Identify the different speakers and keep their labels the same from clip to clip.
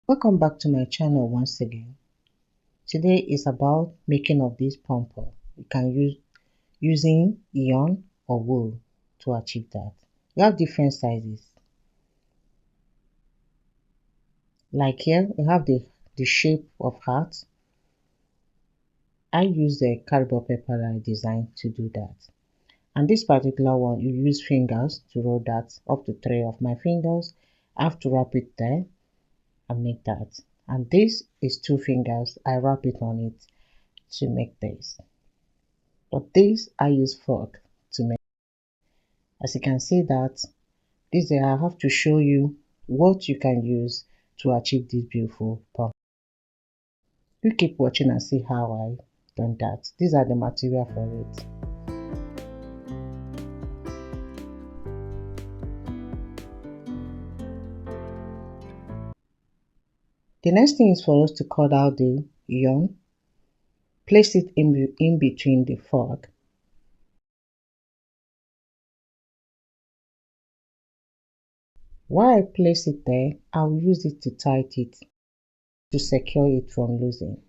Speaker 1: Welcome back to my channel once again. Today is about making of this pom pom. You can use using yarn or wool to achieve that. We have different sizes. Like here, we have the shape of heart. I use the cardboard paper that I designed to do that. And this particular one, you use fingers to roll that up to 3 of my fingers. I have to wrap it there and make that. And this is 2 fingers. I wrap it on it to make this. But this I use fork to make. As you can see that this I have to show you what you can use to achieve this beautiful pom. You keep watching and see how I done that. These are the material for it. The next thing is for us to cut out the yarn, place it in between the fork. While I place it there, I'll use it to tighten it to secure it from losing.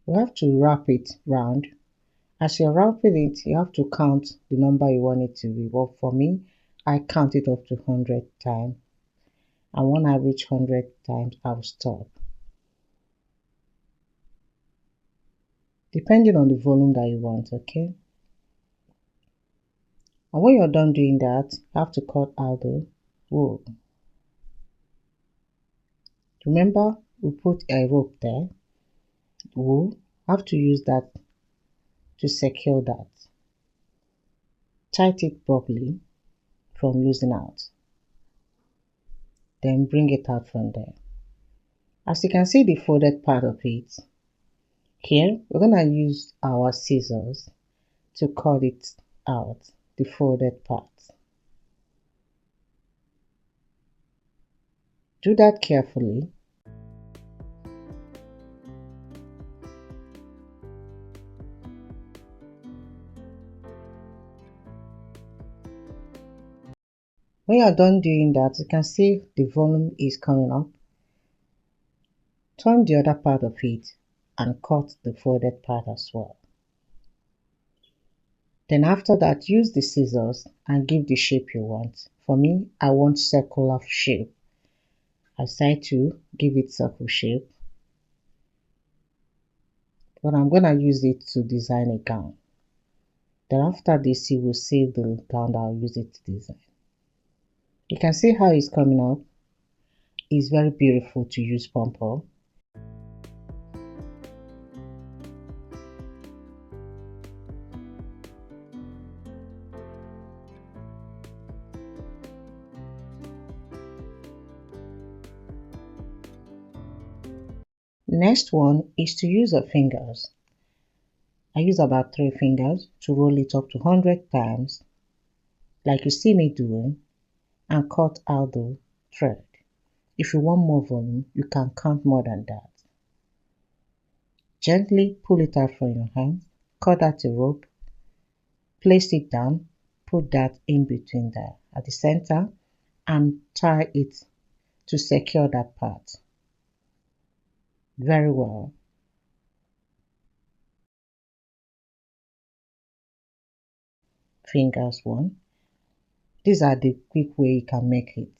Speaker 1: We have to wrap it round. As you're wrapping it, you have to count the number you want it to be. But for me, I count it up to 100 times. And when I reach 100 times, I'll stop. Depending on the volume that you want, okay? And when you're done doing that, you have to cut out the wool. Remember, we put a rope there. Wool, have to use that to secure that. Tighten it properly from losing out. Then bring it out from there. As you can see the folded part of it, here we're going to use our scissors to cut it out, the folded part. Do that carefully. When you're done doing that, you can see the volume is coming up. Turn the other part of it and cut the folded part as well. Then after that, use the scissors and give the shape you want. For me, I want circular shape. I decide to give it circle shape. But I'm going to use it to design a gown. Then after this, you will see the gown that I'll use it to design. You can see how it's coming up. It's very beautiful to use pom pom. Next one is to use the fingers. I use about 3 fingers to roll it up to 100 times, like you see me doing, and cut out the thread. If you want more volume, you can count more than that. Gently pull it out from your hand, cut out the rope, place it down, put that in between there at the center, and tie it to secure that part. Very well. Fingers 1. These are the quick way you can make it.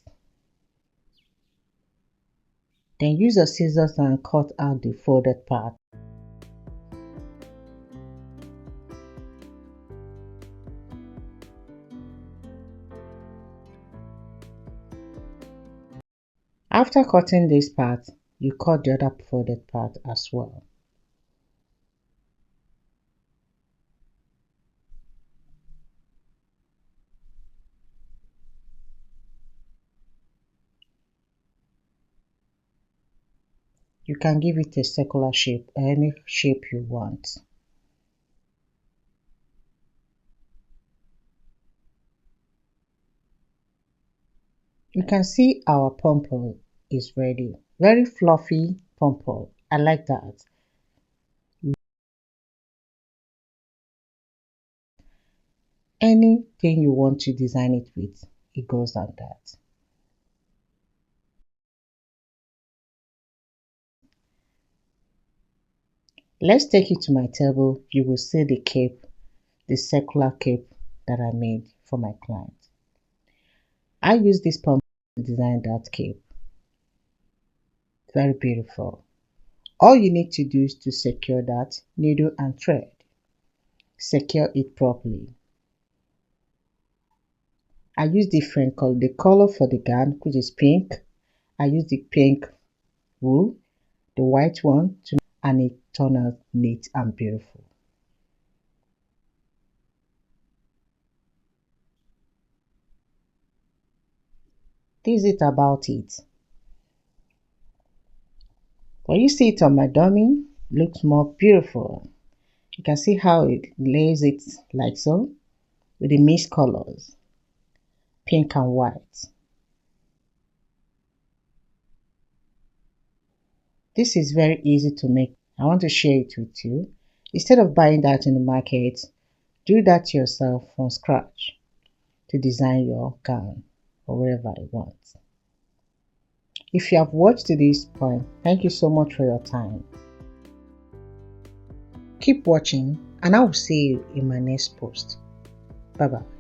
Speaker 1: Then use your scissors and cut out the folded part. After cutting this part, you cut the other folded part as well. You can give it a circular shape or any shape you want. You can see our pom pom is ready. Very fluffy pom pom. I like that. Anything you want to design it with. it goes on that. Let's take it to my table. You will see the cape, the circular cape that I made for my client. I use this pom to design that cape. Very beautiful. All you need to do is to secure that needle and thread. Secure it properly. I use different color. The color for the gown, which is pink. I use the pink wool, the white one, and it turned out neat and beautiful. This is it about it. When you see it on my dummy, it looks more beautiful. You can see how it lays it like so, with the mixed colors, pink and white. This is very easy to make. I want to share it with you. Instead of buying that in the market, do that yourself from scratch to design your gown or whatever you want. If you have watched to this point, thank you so much for your time. Keep watching and I will see you in my next post. Bye bye.